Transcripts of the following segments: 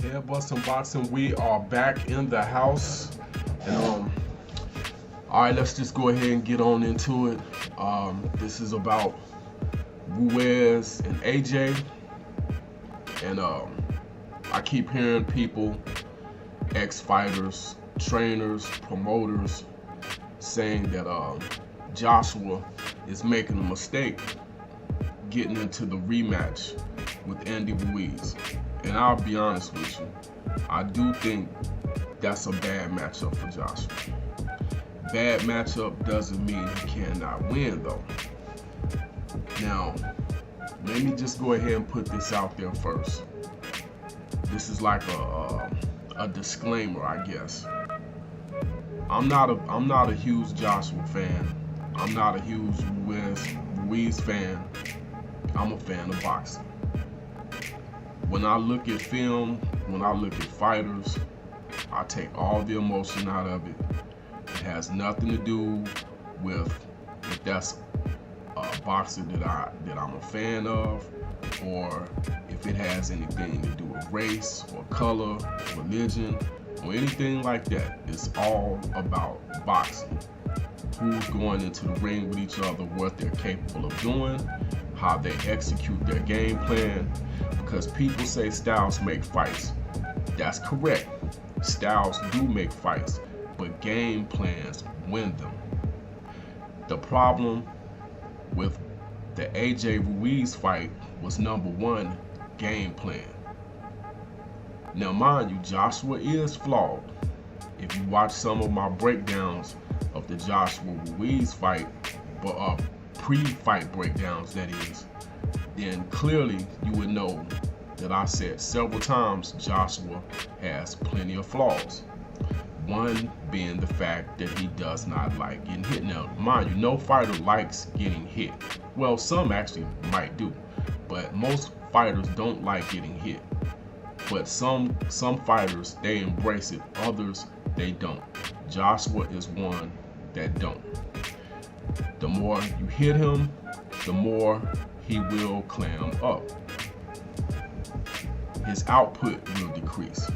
Yeah, Bustin' Boxing, we are back in the house. And all right, let's just go ahead and get on into it. This is about RUIZ and AJ. And I keep hearing people, ex-fighters, trainers, promoters, saying that Joshua is making a mistake getting into the rematch with Andy Ruiz. And I'll be honest with you, I do think that's a bad matchup for Joshua. Bad matchup doesn't mean he cannot win though. Now, let me just go ahead and put this out there first. This is like a disclaimer, I guess. I'm not a huge Joshua fan. I'm not a huge Ruiz fan. I'm a fan of boxing. When I look at film, when I look at fighters, I take all the emotion out of it. It has nothing to do with if that's a boxer that I'm a fan of, or if it has anything to do with race or color, religion, or anything like that. It's all about boxing. Who's going into the ring with each other, what they're capable of doing, how they execute their game plan. Because people say styles make fights. That's correct. Styles do make fights, but game plans win them. The problem with the AJ Ruiz fight was number one, game plan. Now mind you, Joshua is flawed. If you watch some of my breakdowns of the Joshua Ruiz fight, but pre-fight breakdowns that is, then clearly you would know that I said several times Joshua has plenty of flaws. One being the fact that he does not like getting hit. Now, mind you, no fighter likes getting hit. Well, some actually might do, but most fighters don't like getting hit. But some fighters, they embrace it, others, they don't. Joshua is one that don't. The more you hit him, the more he will clam up. His output will decrease.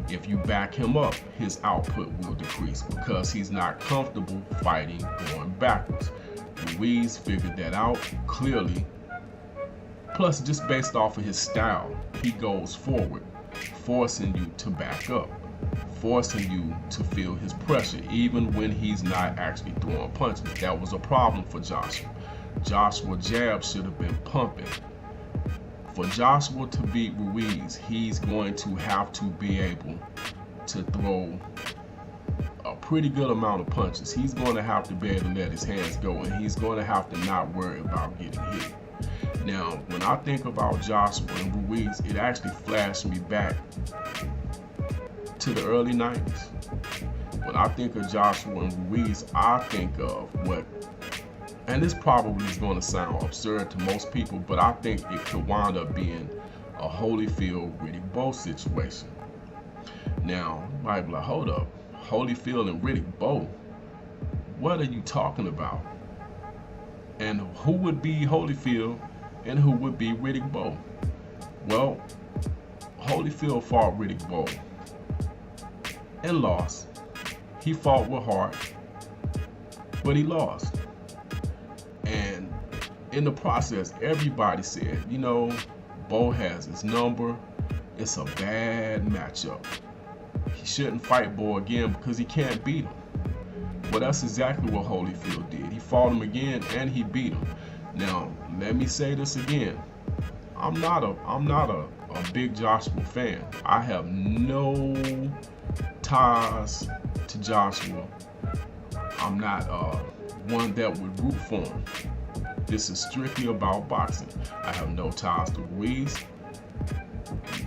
If you back him up, his output will decrease because he's not comfortable fighting going backwards. Ruiz figured that out clearly. Plus, just based off of his style, he goes forward, forcing you to back up, forcing you to feel his pressure, even when he's not actually throwing punches. That was a problem for Joshua. Joshua jab should have been pumping. For Joshua to beat Ruiz, he's going to have to be able to throw a pretty good amount of punches. He's going to have to be able to let his hands go, and he's going to have to not worry about getting hit. Now, when I think about Joshua and Ruiz, it actually flashed me back to the early 90s. When I think of Joshua and Ruiz, I think of what, and this probably is going to sound absurd to most people, but I think it could wind up being a Holyfield-Riddick Bowe situation. Now, you might be like, hold up, Holyfield and Riddick Bowe? What are you talking about? And who would be Holyfield and who would be Riddick Bowe? Well, Holyfield fought Riddick Bowe and lost. He fought with heart, but he lost. And in the process, everybody said, you know, Bowe has his number. It's a bad matchup. He shouldn't fight Bowe again because he can't beat him. Well, that's exactly what Holyfield did. He fought him again and he beat him. Now, let me say this again. I'm not a big Joshua fan. I have no ties to Joshua. I'm not one that would root for him. This is strictly about boxing. I have no ties to Ruiz.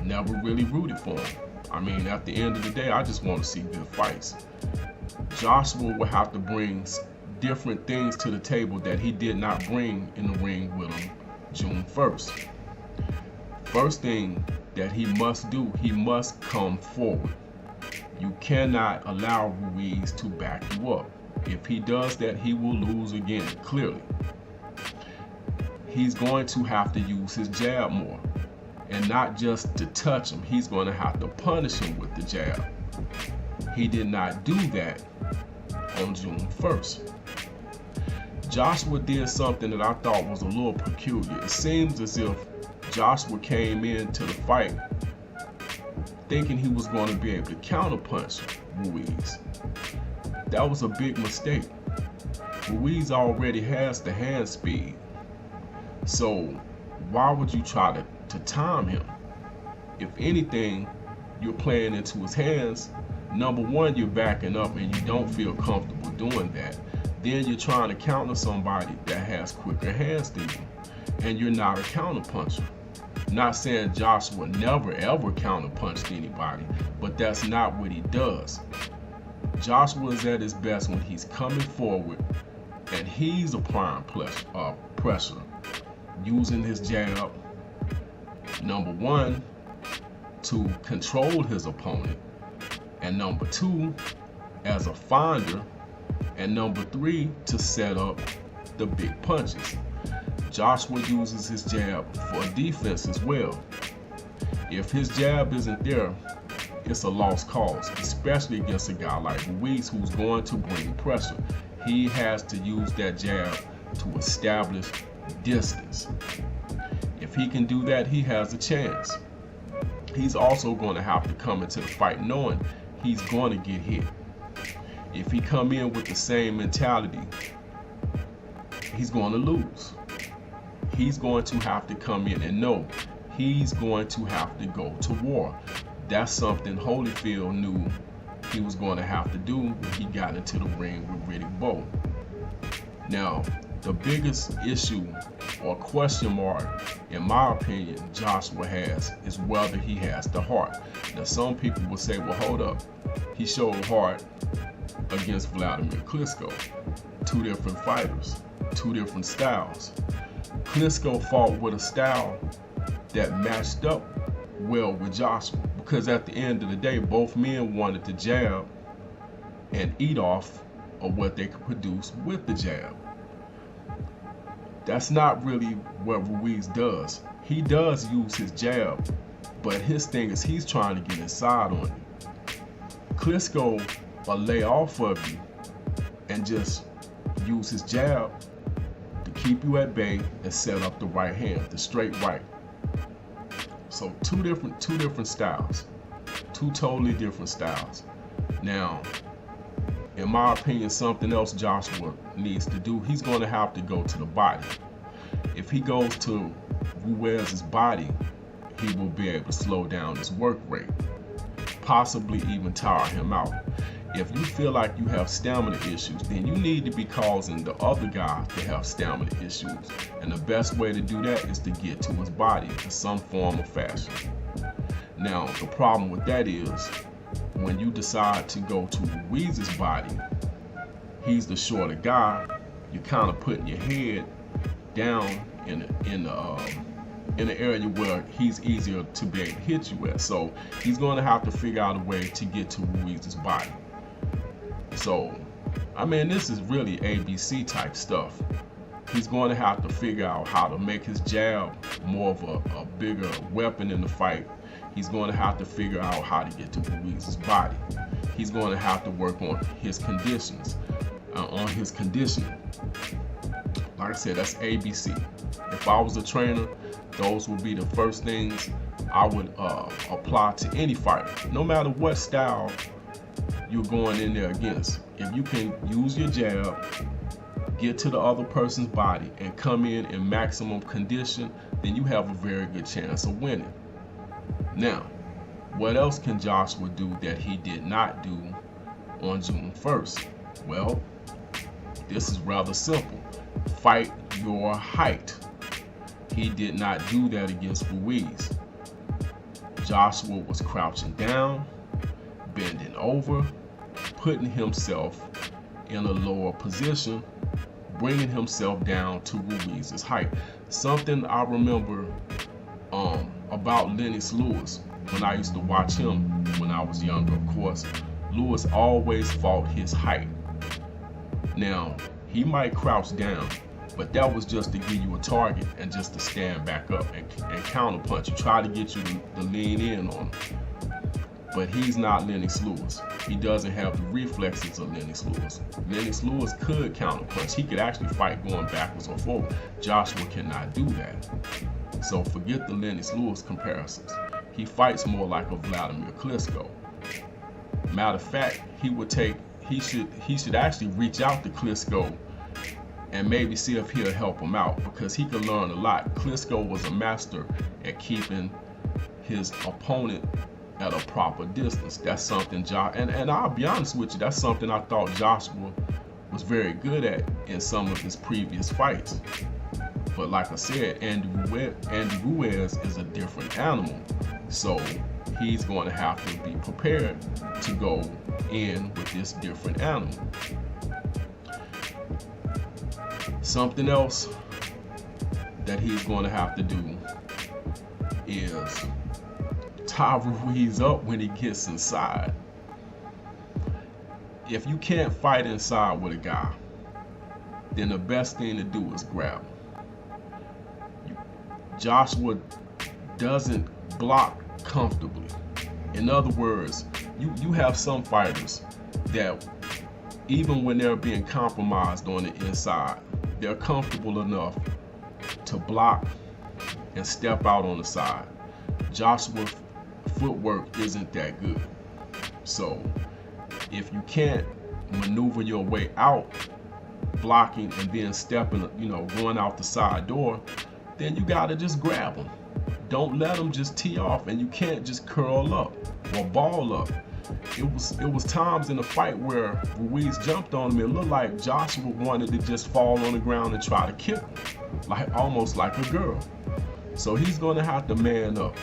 Never really rooted for him. I mean, at the end of the day, I just want to see good fights. Joshua will have to bring different things to the table that he did not bring in the ring with him June 1st. First thing that he must do, he must come forward. You cannot allow Ruiz to back you up. If he does that, he will lose again, clearly. He's going to have to use his jab more. And not just to touch him, he's going to have to punish him with the jab. He did not do that on June 1st. Joshua did something that I thought was a little peculiar. It seems as if Joshua came into the fight thinking he was going to be able to counterpunch RUIZ. That was a big mistake. RUIZ already has the hand speed. So why would you try to time him? If anything, you're playing into his hands. Number one, you're backing up and you don't feel comfortable doing that. Then you're trying to counter somebody that has quicker hands than you, and you're not a counterpuncher. Not saying Joshua never ever counterpunched anybody, but that's not what he does. Joshua is at his best when he's coming forward and he's applying pressure, using his jab, number one, to control his opponent, and number two, as a finder, and number three, to set up the big punches. Joshua uses his jab for defense as well. If his jab isn't there, it's a lost cause, especially against a guy like RUIZ who's going to bring pressure. He has to use that jab to establish distance. If he can do that, he has a chance. He's also going to have to come into the fight knowing he's going to get hit. If he come in with the same mentality, he's going to lose. He's going to have to come in and know he's going to have to go to war. That's something Holyfield knew he was going to have to do when he got into the ring with Riddick Bowe. Now, the biggest issue or question mark, in my opinion, Joshua has is whether he has the heart. Now, some people will say, well, hold up. He showed heart against Vladimir Klitschko. Two different fighters, two different styles. Klitschko fought with a style that matched up well with Joshua, because at the end of the day, both men wanted to jab and eat off of what they could produce with the jab. That's not really what RUIZ does. He does use his jab, but his thing is he's trying to get inside on you. Klitschko will lay off of you and just use his jab to keep you at bay and set up the right hand, the straight right. So two different styles, two totally different styles. Now, in my opinion, something else Joshua needs to do, he's going to have to go to the body. If he goes to RUIZ's body, he will be able to slow down his work rate, possibly even tire him out. If you feel like you have stamina issues, then you need to be causing the other guy to have stamina issues. And the best way to do that is to get to his body in some form or fashion. Now, the problem with that is when you decide to go to RUIZ's body, he's the shorter guy, you're kind of putting your head down in the area where he's easier to be able to hit you at. So he's going to have to figure out a way to get to RUIZ's body. So, I mean, this is really ABC type stuff. He's going to have to figure out how to make his jab more of a bigger weapon in the fight. He's going to have to figure out how to get to RUIZ's body. He's going to have to work on his conditions, on his conditioning. Like I said, that's ABC. If I was a trainer, those would be the first things I would apply to any fighter, no matter what style you're going in there against. If you can use your jab, get to the other person's body, and come in maximum condition, then you have a very good chance of winning. Now, what else can Joshua do that he did not do on June 1st? Well, this is rather simple. Fight your height. He did not do that against RUIZ. Joshua was crouching down, bending over, putting himself in a lower position, bringing himself down to RUIZ's height. Something I remember about Lennox Lewis when I used to watch him when I was younger, of course. Lewis always fought his height. Now, he might crouch down, But that was just to give you a target and just to stand back up and counterpunch. You try to get you to lean in on him. But he's not Lennox Lewis. He doesn't have the reflexes of Lennox Lewis. Lennox Lewis could counterpunch. He could actually fight going backwards or forward. Joshua cannot do that. So forget the Lennox Lewis comparisons. He fights more like a Vladimir Klitschko. Matter of fact, he should actually reach out to Klitschko and maybe see if he'll help him out, because he could learn a lot. Klitschko was a master at keeping his opponent at a proper distance. That's something and I'll be honest with you, that's something I thought Joshua was very good at in some of his previous fights. But like I said, Andy Ruiz is a different animal. So he's going to have to be prepared to go in with this different animal. Something else that he's going to have to do is tie RUIZ up when he gets inside. If you can't fight inside with a guy, then the best thing to do is grab him. Joshua doesn't block comfortably. In other words, you have some fighters that even when they're being compromised on the inside, they're comfortable enough to block and step out on the side. Joshua's footwork isn't that good. So if you can't maneuver your way out, blocking and then stepping, going out the side door, then you gotta just grab him. Don't let him just tee off, and you can't just curl up or ball up. It was times in the fight where RUIZ jumped on him. It looked like Joshua wanted to just fall on the ground and try to kick him, almost like a girl. So he's going to have to man up.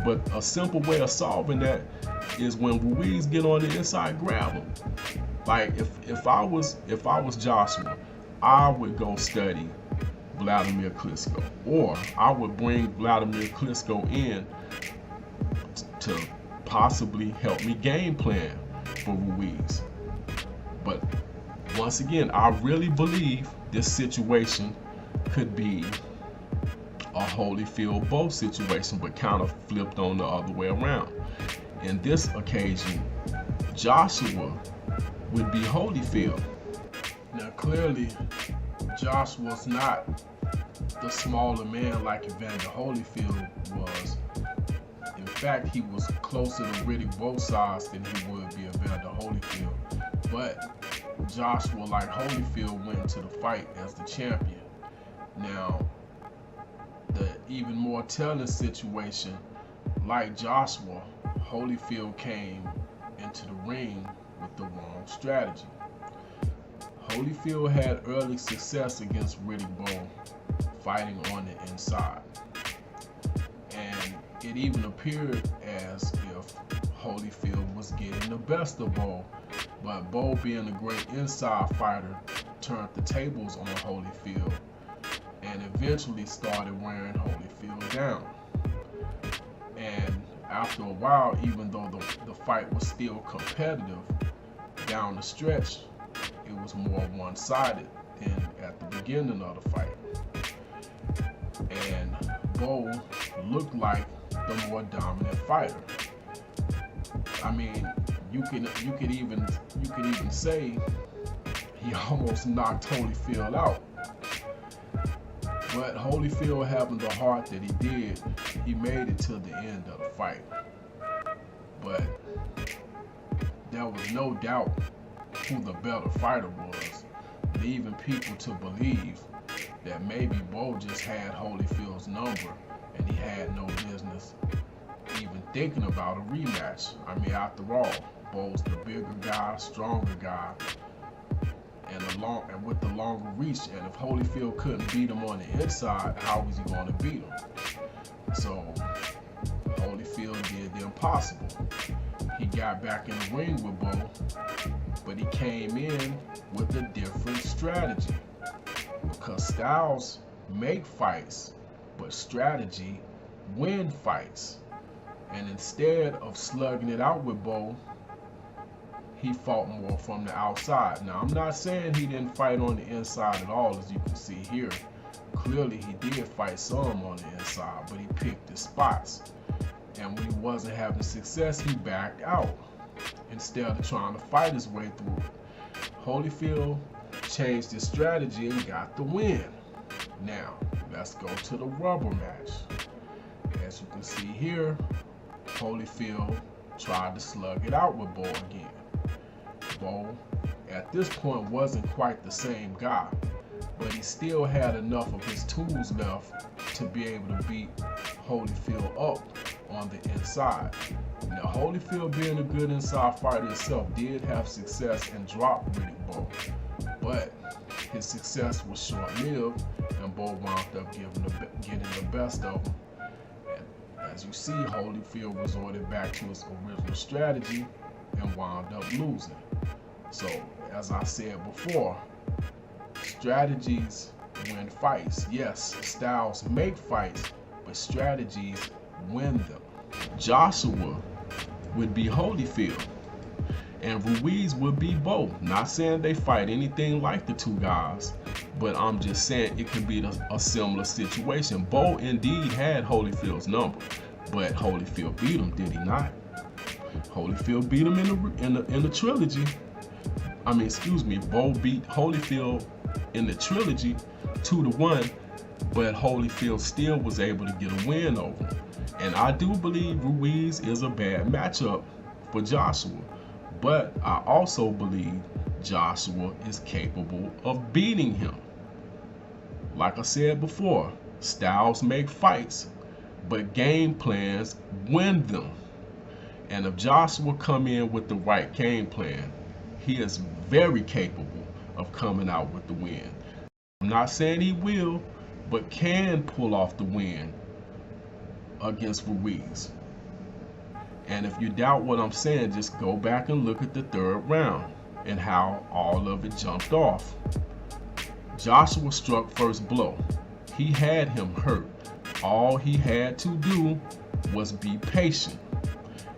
But a simple way of solving that is when RUIZ get on the inside, grab him. Like if I was Joshua, I would go study Vladimir Klitschko, or I would bring Vladimir Klitschko in to possibly help me game plan for RUIZ. But once again, I really believe this situation could be a Holyfield-Bowe situation, but kind of flipped on the other way around. In this occasion, Joshua would be Holyfield. Now clearly, Joshua's not the smaller man like Evander Holyfield was. In fact, he was closer to Riddick Bowe size than he would be Evander Holyfield. But Joshua, like Holyfield, went into the fight as the champion. Now, the even more telling situation, like Joshua, Holyfield came into the ring with the wrong strategy. Holyfield had early success against Riddick Bowe fighting on the inside. And it even appeared as if Holyfield was getting the best of Bowe, but Bowe, being a great inside fighter, turned the tables on Holyfield and eventually started wearing Holyfield down. And after a while, even though the fight was still competitive, down the stretch, it was more one-sided than at the beginning of the fight. And Bowe looked like the more dominant fighter. I mean, you could even say he almost knocked Holyfield out. But Holyfield, having the heart that he did, he made it to the end of the fight. But there was no doubt who the better fighter was, leaving people to believe that maybe Bowe just had Holyfield's number and he had no business even thinking about a rematch. I mean, after all, Bowe's the bigger guy, stronger guy, and with the longer reach. And if Holyfield couldn't beat him on the inside, how was he going to beat him? So Holyfield did the impossible. He got back in the ring with Bowe, but he came in with a different strategy, because styles make fights, but strategy win fights. And instead of slugging it out with Bowe, he fought more from the outside. Now, I'm not saying he didn't fight on the inside at all, as you can see here. Clearly, he did fight some on the inside, but he picked his spots. And when he wasn't having success, he backed out instead of trying to fight his way through it. Holyfield changed his strategy and got the win. Now, let's go to the rubber match. As you can see here, Holyfield tried to slug it out with Bo again. Bo, at this point, wasn't quite the same guy, but he still had enough of his tools left to be able to beat Holyfield up on the inside. Now, Holyfield, being a good inside fighter himself, did have success and dropped Riddick Bowe, but his success was short-lived, and Bo wound up getting the best of him. And as you see, Holyfield resorted back to his original strategy and wound up losing. So, as I said before, strategies win fights. Yes, styles make fights, but strategies win them. Joshua would be Holyfield, and Ruiz would be Bo. Not saying they fight anything like the two guys, but I'm just saying it could be a similar situation. Bo indeed had Holyfield's number, but Holyfield beat him, did he not? Holyfield beat him in the trilogy. Bo beat Holyfield in the trilogy 2-1, but Holyfield still was able to get a win over him. And I do believe Ruiz is a bad matchup for Joshua, but I also believe Joshua is capable of beating him. Like I said before, styles make fights, but game plans win them. And if Joshua come in with the right game plan, he is very capable of coming out with the win. I'm not saying he will, but can pull off the win against Ruiz. And if you doubt what I'm saying, just go back and look at the third round and how all of it jumped off. Joshua struck first blow. He had him hurt. All he had to do was be patient,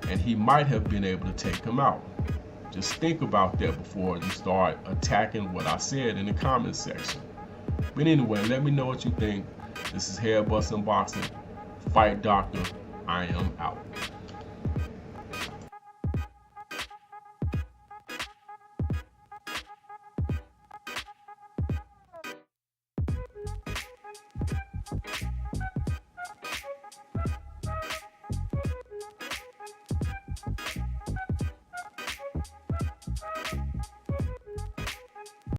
and he might have been able to take him out. Just think about that before you start attacking what I said in the comment section. But anyway, let me know what you think. This is Head Bustin' Boxing. Fight Doctor. I am out.